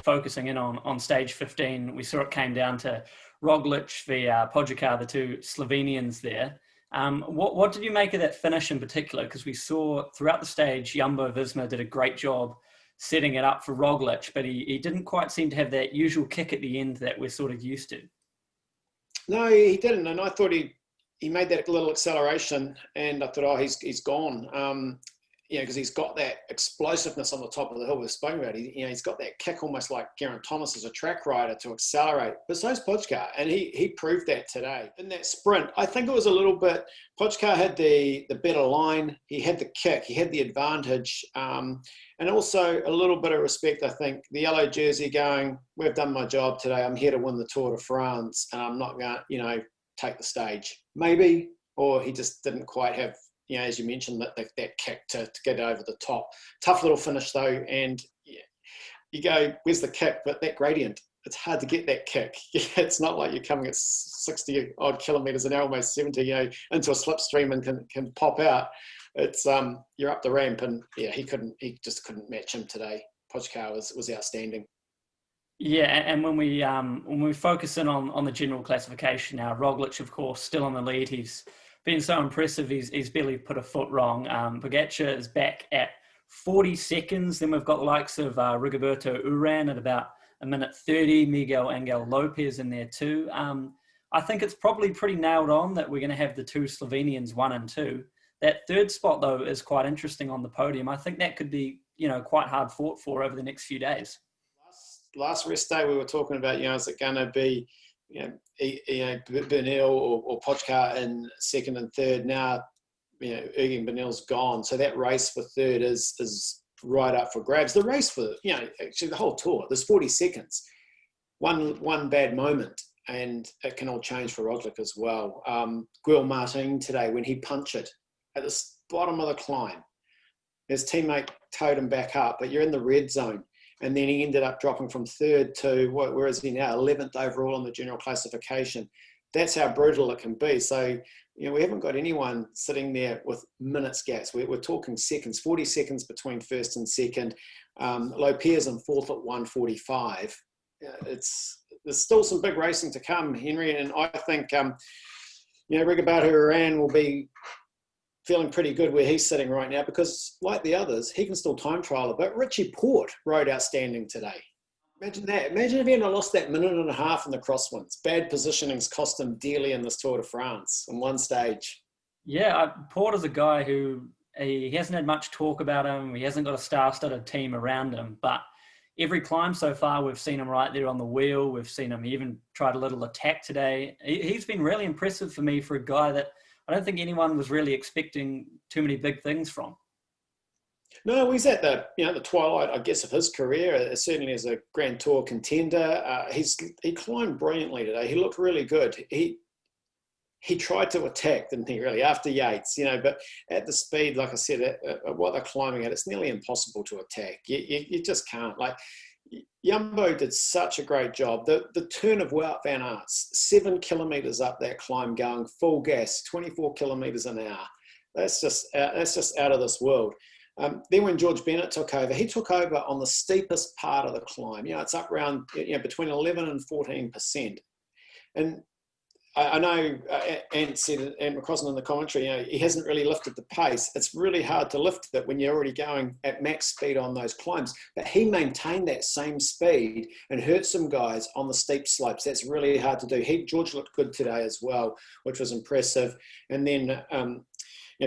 focusing in on stage 15, we saw it came down to Roglic v Pogačar, the two Slovenians there. What did you make of that finish in particular? Because we saw throughout the stage, Jumbo-Visma did a great job setting it up for Roglic, but he didn't quite seem to have that usual kick at the end that we're sort of used to. No, he didn't, and I thought he made that little acceleration, and I thought, oh, he's gone. Because he's got that explosiveness on the top of the hill we've spoken about. He's got that kick almost like Geraint Thomas as a track rider to accelerate. But so's Pogačar, and he proved that today. In that sprint, I think it was a little bit, Pogačar had the better line, he had the kick, he had the advantage, and also a little bit of respect, I think. The yellow jersey going, we've done my job today, I'm here to win the Tour de France, and I'm not going to, take the stage. Maybe, or he just didn't quite have, as you mentioned, that kick to get over the top. Tough little finish though, and you go, where's the kick? But that gradient, it's hard to get that kick. It's not like you're coming at 60 odd kilometres an hour, almost 70, into a slipstream and can pop out. It's you're up the ramp, and he just couldn't match him today. Pogačar was outstanding. Yeah, and when we focus in on the general classification now, Roglic, of course, still on the lead. He's been so impressive, he's barely put a foot wrong. Pogačar is back at 40 seconds. Then we've got the likes of Rigoberto Urán at about 1:30, Miguel Angel Lopez in there too. I think it's probably pretty nailed on that we're going to have the two Slovenians, 1 and 2. That third spot, though, is quite interesting on the podium. I think that could be, quite hard fought for over the next few days. Last rest day we were talking about, is it going to be, Bernal or Pogačar in second and third? Now, Egan Bernal's gone. So that race for third is right up for grabs. The race for, actually the whole tour, there's 40 seconds. One bad moment, and it can all change for Roglic as well. Guil Martin today, when he punched it at the bottom of the climb, his teammate towed him back up, but you're in the red zone. And then he ended up dropping from third to, where is he now? 11th overall on the general classification. That's how brutal it can be. So, we haven't got anyone sitting there with minutes gaps. We're talking seconds, 40 seconds between first and second. Lopez in fourth at 1:45. There's still some big racing to come, Henry. And I think, Rigoberto Urán will be feeling pretty good where he's sitting right now, because like the others, he can still time trial a bit. Richie Porte rode outstanding today. Imagine that. Imagine if he hadn't lost that minute and a half in the crosswinds. Bad positioning's cost him dearly in this Tour de France in one stage. Yeah, Porte is a guy who he hasn't had much talk about him. He hasn't got a star-studded team around him, but every climb so far, we've seen him right there on the wheel. We've seen him even tried a little attack today. He's been really impressive for me for a guy that I don't think anyone was really expecting too many big things from. No, he's at the twilight, I guess, of his career. Certainly as a Grand Tour contender, he climbed brilliantly today. He looked really good. He tried to attack, didn't he? Really, after Yates, but at the speed, like I said, at what they're climbing at, it's nearly impossible to attack. You just can't. Like, Jumbo did such a great job. The turn of Wout van Aert's 7 kilometres up that climb, going full gas, 24 kilometres an hour. That's just out of this world. Then when George Bennett took over, he took over on the steepest part of the climb. It's up around between 11 and 14%. And I know Ant said, Ant McCrossan in the commentary, he hasn't really lifted the pace. It's really hard to lift it when you're already going at max speed on those climbs. But he maintained that same speed and hurt some guys on the steep slopes. That's really hard to do. George looked good today as well, which was impressive. And then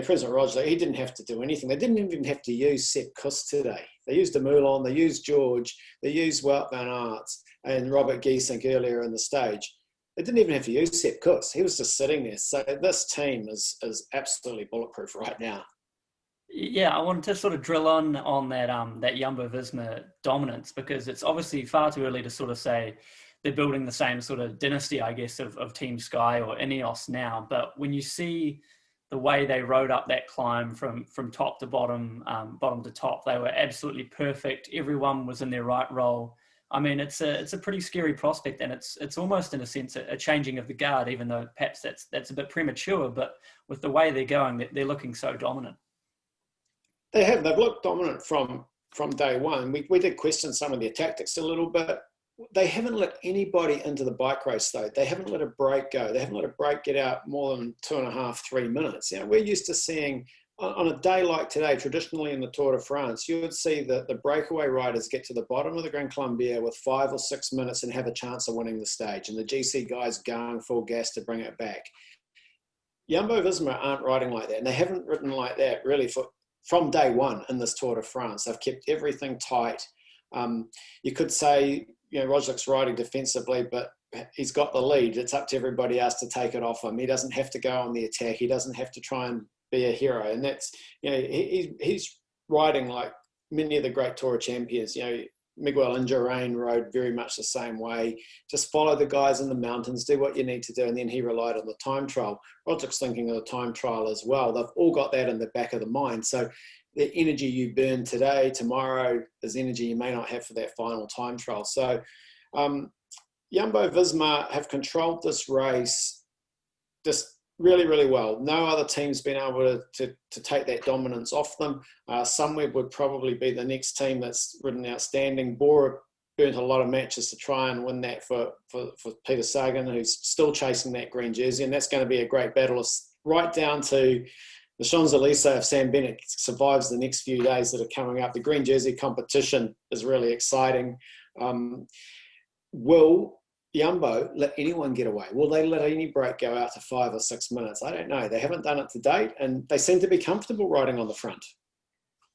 President Roger, he didn't have to do anything. They didn't even have to use Sepp Kuss today. They used de Moulin, they used George, they used Wout van Aert and Robert Giesink earlier in the stage. They didn't even have to use Sepp Kuss. He was just sitting there. So this team is absolutely bulletproof right now. Yeah, I wanted to sort of drill on that Jumbo-Visma dominance, because it's obviously far too early to sort of say they're building the same sort of dynasty, I guess, of Team Sky or Ineos now. But when you see the way they rode up that climb from top to bottom, bottom to top, they were absolutely perfect. Everyone was in their right role. I mean, it's a pretty scary prospect, and it's almost in a sense a changing of the guard, even though perhaps that's a bit premature. But with the way they're going, they're looking so dominant. They've looked dominant from from day one. We did question some of their tactics a little bit. They haven't let anybody into the bike race, though. They haven't let a break go. They haven't let a break get out more than 2.5, 3 minutes. We're used to seeing, on a day like today, traditionally in the Tour de France, you would see that the breakaway riders get to the bottom of the Grand Colombier with 5 or 6 minutes and have a chance of winning the stage. And the GC guys going full gas to bring it back. Jumbo-Visma aren't riding like that. And they haven't ridden like that really from day one in this Tour de France. They've kept everything tight. You could say, Roglic's riding defensively, but he's got the lead. It's up to everybody else to take it off him. He doesn't have to go on the attack. He doesn't have to try and be a hero. And that's, he's riding like many of the great Tour champions. Miguel Indurain rode very much the same way. Just follow the guys in the mountains, do what you need to do, and then he relied on the time trial. Roglic's thinking of the time trial as well. They've all got that in the back of the mind. So the energy you burn today, tomorrow, is energy you may not have for that final time trial. So Jumbo-Visma have controlled this race just really, really well. No other team's been able to take that dominance off them. Sunweb would probably be the next team that's ridden outstanding. Bora burnt a lot of matches to try and win that for Peter Sagan, who's still chasing that green jersey, and that's going to be a great battle right down to the Champs-Élysées. If Sam Bennett survives the next few days that are coming up. The green jersey competition is really exciting. Will Jumbo let anyone get away? Will they let any break go out to 5 or 6 minutes? I don't know. They haven't done it to date, and they seem to be comfortable riding on the front.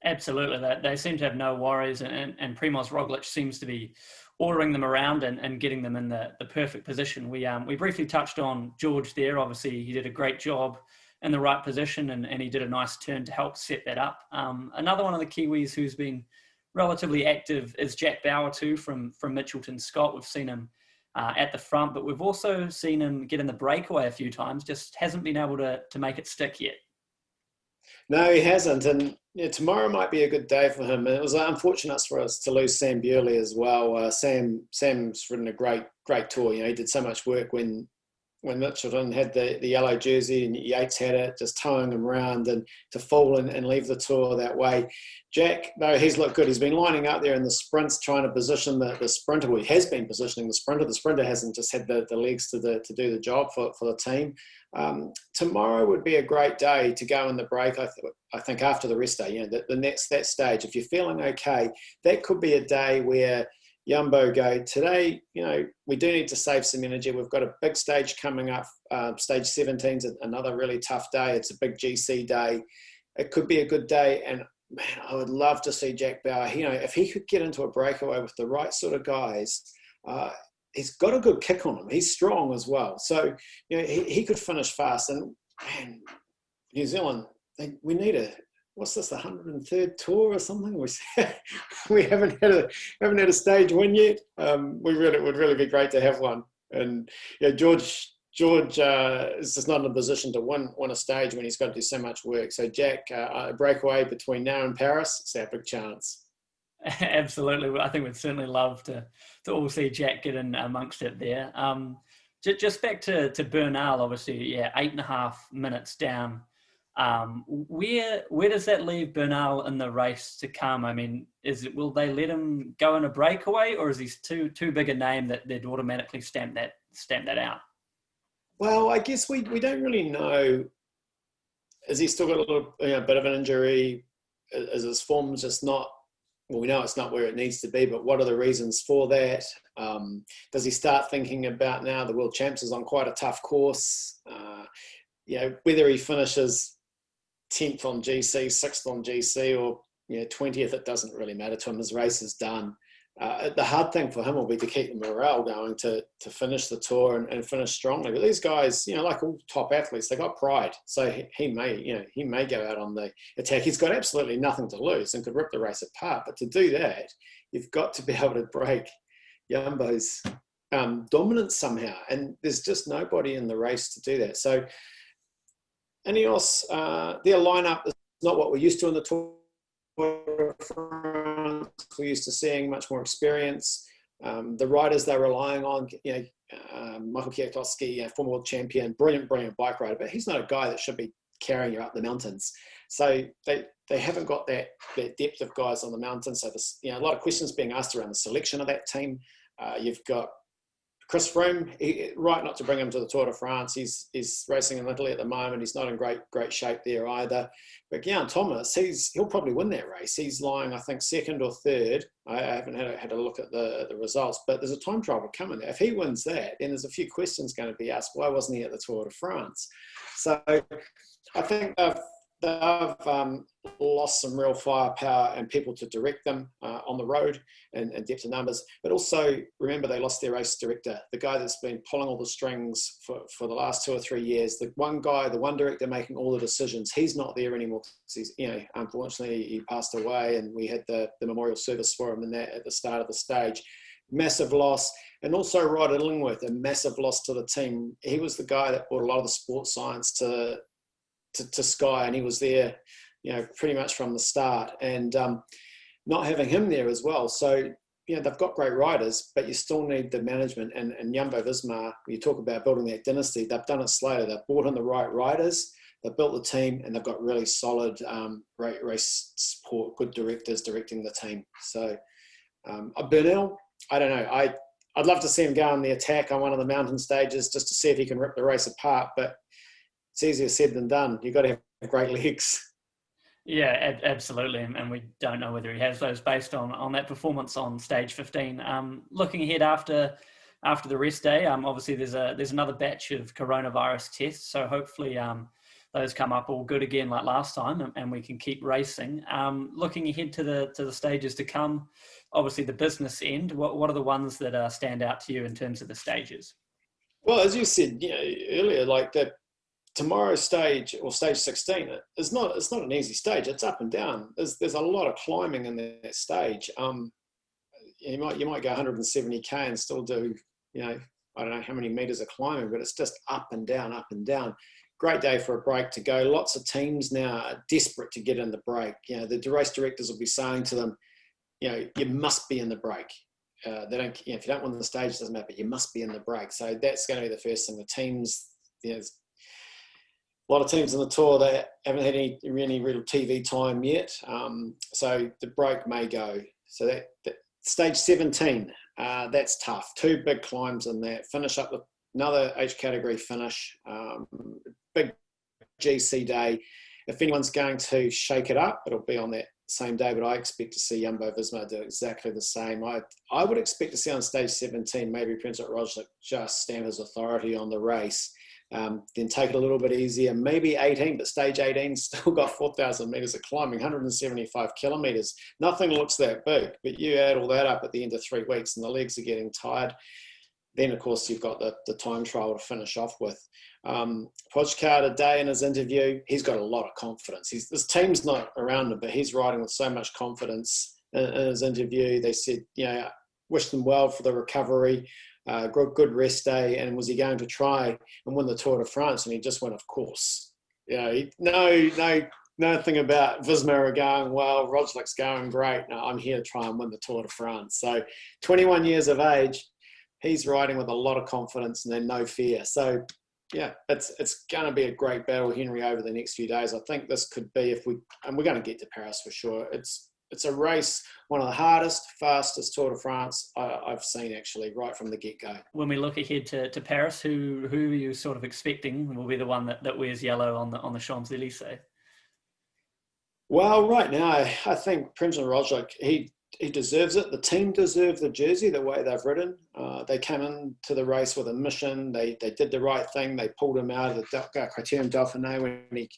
Absolutely. They seem to have no worries, and Primož Roglic seems to be ordering them around and getting them in the perfect position. We briefly touched on George there. Obviously, he did a great job in the right position, and he did a nice turn to help set that up. Another one of the Kiwis who's been relatively active is Jack Bauer too, from Mitchelton-Scott. We've seen him at the front, but we've also seen him get in the breakaway a few times, just hasn't been able to make it stick yet. No, he hasn't, and tomorrow might be a good day for him. And it was unfortunate for us to lose Sam Burley as well. Sam's ridden a great tour. He did so much work when Mitchelton had the yellow jersey and Yates had it, just towing him around, and to fall and leave the tour that way. Jack, though, he's looked good. He's been lining up there in the sprints, trying to position the sprinter. Well, he has been positioning the sprinter. The sprinter hasn't just had the legs to do the job for the team. Tomorrow would be a great day to go in the break. I think after the rest day, that stage, if you're feeling okay, that could be a day where Jumbo go, today, we do need to save some energy. We've got a big stage coming up. Stage 17 is another really tough day. It's a big GC day. It could be a good day. And man, I would love to see Jack Bauer. If he could get into a breakaway with the right sort of guys, he's got a good kick on him. He's strong as well. So, he could finish fast. And man, New Zealand, we need what's this, the 103rd tour or something? We haven't had a stage win yet. It would really be great to have one. And George is just not in a position to win a stage when he's got to do so much work. So Jack, a breakaway between now and Paris, it's our big chance. Absolutely. I think we'd certainly love to all see Jack get in amongst it there. Just back to Bernal, obviously, 8.5 minutes down. Where does that leave Bernal in the race to come? I mean, will they let him go in a breakaway, or is he too big a name that they'd automatically stamp that out? Well, I guess we don't really know. Has he still got a little bit of an injury? Is his form just not? Well, we know it's not where it needs to be, but what are the reasons for that? Does he start thinking about now the World Champs is on quite a tough course? Whether he finishes 10th on GC, 6th on GC, or 20th, it doesn't really matter to him. His race is done. The hard thing for him will be to keep the morale going to finish the tour and finish strongly. But these guys, like all top athletes, they got pride. So he may go out on the attack. He's got absolutely nothing to lose and could rip the race apart. But to do that, you've got to be able to break Jumbo's dominance somehow. And there's just nobody in the race to do that. So Ineos, their lineup is not what we're used to in the Tour de France. We're used to seeing much more experience. The riders they're relying on, Michael Kwiatkowski, former world champion, brilliant bike rider, but he's not a guy that should be carrying you up the mountains. So they haven't got that depth of guys on the mountain. So there's, a lot of questions being asked around the selection of that team. You've got Chris Froome, right not to bring him to the Tour de France. He's racing in Italy at the moment. He's not in great shape there either. But Geraint Thomas, he'll probably win that race. He's lying, I think, second or third. I haven't had a look at the results, but there's a time trial coming there. If he wins that, then there's a few questions going to be asked. Why wasn't he at the Tour de France? So I think they've lost some real firepower and people to direct them on the road and depth of numbers. But also, remember, they lost their race director, the guy that's been pulling all the strings for the last 2 or 3 years. The one director making all the decisions, he's not there anymore. He's, unfortunately, he passed away, and we had the memorial service for him at the start of the stage. Massive loss. And also Ryder Lingworth, a massive loss to the team. He was the guy that brought a lot of the sports science to Sky, and he was there, pretty much from the start, and not having him there as well. So, they've got great riders, but you still need the management. And Jumbo-Visma, you talk about building that dynasty, they've done it slowly. They've brought in the right riders, they've built the team, and they've got really solid race support, good directors directing the team. So, Bernal, I don't know. I'd love to see him go on the attack on one of the mountain stages just to see if he can rip the race apart, but it's easier said than done. You've got to have great legs. Yeah, absolutely. And we don't know whether he has those based on that performance on stage 15. Looking ahead after the rest day, obviously there's another batch of coronavirus tests. So hopefully those come up all good again like last time, and we can keep racing. Looking ahead to the stages to come, obviously the business end, what are the ones that stand out to you in terms of the stages? Well, as you said earlier, like that, tomorrow's stage, or stage 16, it's not an easy stage. It's up and down. There's a lot of climbing in that stage. You might go 170k and still do, I don't know how many meters of climbing, but it's just up and down, up and down. Great day for a break to go. Lots of teams now are desperate to get in the break. The race directors will be saying to them, you must be in the break. They don't, if you don't win the stage, it doesn't matter, but you must be in the break. So that's going to be the first thing. The teams, a lot of teams in the Tour, they haven't had any real TV time yet. So the break may go. So that stage 17, that's tough. 2 big climbs in that. Finish up with another H category finish. Big GC day. If anyone's going to shake it up, it'll be on that same day, but I expect to see Jumbo-Visma do exactly the same. I would expect to see on stage 17, maybe Prince Roglic just stamp his authority on the race. Then take it a little bit easier, maybe 18, but stage 18 still got 4,000 meters of climbing, 175 kilometers. Nothing looks that big, but you add all that up at the end of 3 weeks and the legs are getting tired. Then, of course, you've got the time trial to finish off with. Pogačar today in his interview, he's got a lot of confidence. This team's not around him, but he's riding with so much confidence. In his interview, they said, wish them well for the recovery. Good rest day, and was he going to try and win the Tour de France? And he just went, of course. Nothing about Visma are going well, Roglic's going great. No, I'm here to try and win the Tour de France. So 21 years of age, he's riding with a lot of confidence and then no fear. So yeah, it's going to be a great battle, Henry, over the next few days. I think this could be, and we're going to get to Paris for sure. It's a race, one of the hardest, fastest Tour de France I've seen, actually, right from the get-go. When we look ahead to Paris, who are you sort of expecting will be the one that wears yellow on the Champs-Élysées? Well, right now, I think Prince Roglic, he deserves it. The team deserve the jersey, the way they've ridden. They came into the race with a mission. They did the right thing. They pulled him out of the Criterium Dauphiné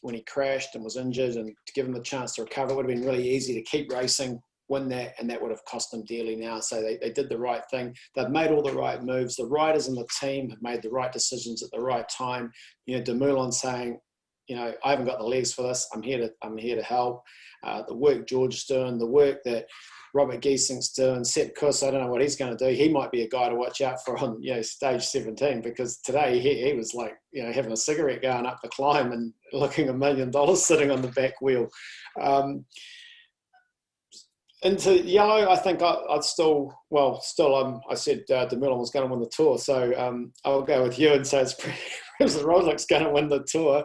when he crashed and was injured, and to give him the chance to recover. It would have been really easy to keep racing, win that, and that would have cost them dearly now. So they did the right thing. They've made all the right moves. The riders and the team have made the right decisions at the right time. Dumoulin saying, I haven't got the legs for this. I'm here to help. The work George's doing, the work that Robert Giesink's doing, Sepp Kuss, I don't know what he's going to do. He might be a guy to watch out for on stage 17, because today he was like having a cigarette going up the climb and looking $1 million sitting on the back wheel. Into yellow, I think I said Dumoulin was going to win the Tour, so I'll go with you and say it's Roglic's going to win the Tour.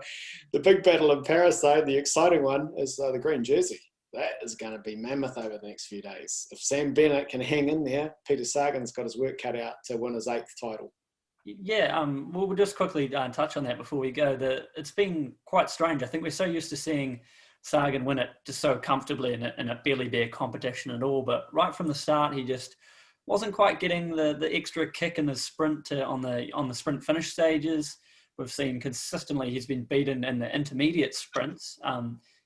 The big battle in Paris, though, the exciting one, is the green jersey. That is going to be mammoth over the next few days. If Sam Bennett can hang in there, Peter Sagan's got his work cut out to win his 8th title. Yeah, we'll just quickly touch on that before we go. It's been quite strange. I think we're so used to seeing Sagan win it just so comfortably in a barely bare competition at all. But right from the start, he just wasn't quite getting the extra kick in the sprint on the sprint finish stages. We've seen consistently he's been beaten in the intermediate sprints.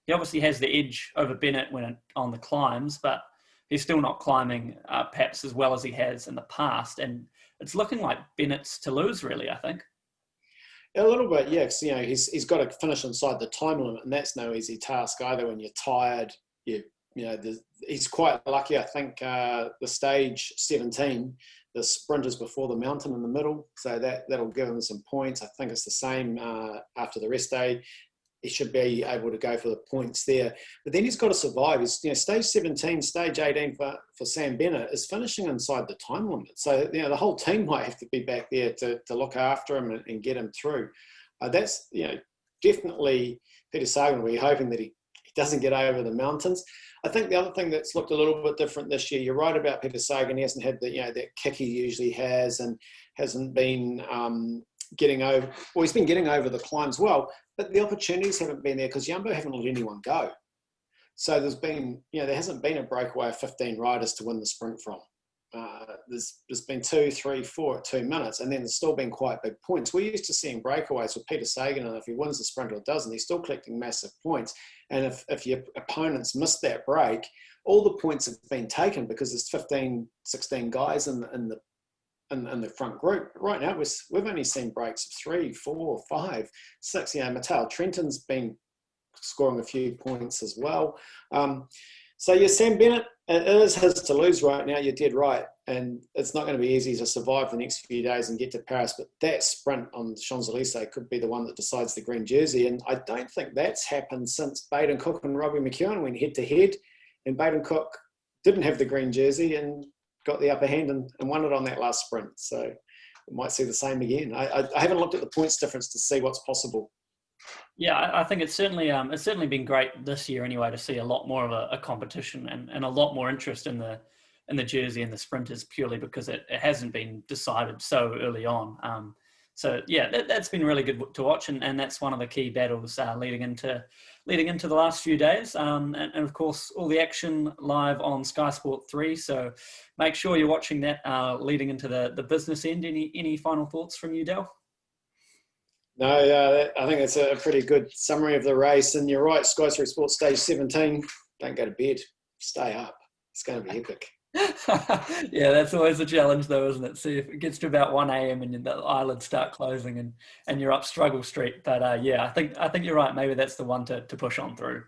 He obviously has the edge over Bennett on the climbs, but he's still not climbing perhaps as well as he has in the past. And it's looking like Bennett's to lose, really, I think. A little bit, yeah. Cause, he's got to finish inside the time limit, and that's no easy task either. When you're tired, he's quite lucky. I think the stage 17, the sprint is before the mountain in the middle, so that'll give him some points. I think it's the same after the rest day. He should be able to go for the points there. But then he's got to survive. Stage 17, stage 18 for Sam Bennett is finishing inside the time limit. So, the whole team might have to be back there to look after him and get him through. That's, definitely Peter Sagan will be hoping that he doesn't get over the mountains. I think the other thing that's looked a little bit different this year, you're right about Peter Sagan. He hasn't had that kick he usually has and hasn't been getting over, well, he's been getting over the climbs well, but the opportunities haven't been there because Jumbo haven't let anyone go. So there's been, there hasn't been a breakaway of 15 riders to win the sprint from. There's been 2, 3, 4 at 2 minutes, and then there's still been quite big points. We're used to seeing breakaways with Peter Sagan, and if he wins the sprint or doesn't, he's still collecting massive points. And if your opponents miss that break, all the points have been taken because there's 15, 16 guys in the front group. Right now, we've only seen breaks of 3, 4, 5, 6. Matteo Trentin's been scoring a few points as well. Sam Bennett, it is his to lose right now. You're dead right. And it's not going to be easy to survive the next few days and get to Paris. But that sprint on Champs-Élysées could be the one that decides the green jersey. And I don't think that's happened since Baden Cook and Robbie McEwen went head-to-head. And Baden Cook didn't have the green jersey and got the upper hand and won it on that last sprint. So we might see the same again. I haven't looked at the points difference to see what's possible. Yeah, I think it's certainly been great this year anyway to see a lot more of a competition and a lot more interest in the jersey and the sprinters purely because it hasn't been decided so early on. That's been really good to watch, and that's one of the key battles leading into the last few days. And of course, all the action live on Sky Sport 3. So make sure you're watching that leading into the business end. Any final thoughts from you, Del? No, I think it's a pretty good summary of the race. And you're right, Sky Sport Stage 17, don't go to bed, stay up. It's going to be epic. Yeah, that's always a challenge though, isn't it? See if it gets to about 1 a.m. and the eyelids start closing and you're up struggle street. But I think you're right. Maybe that's the one to push on through.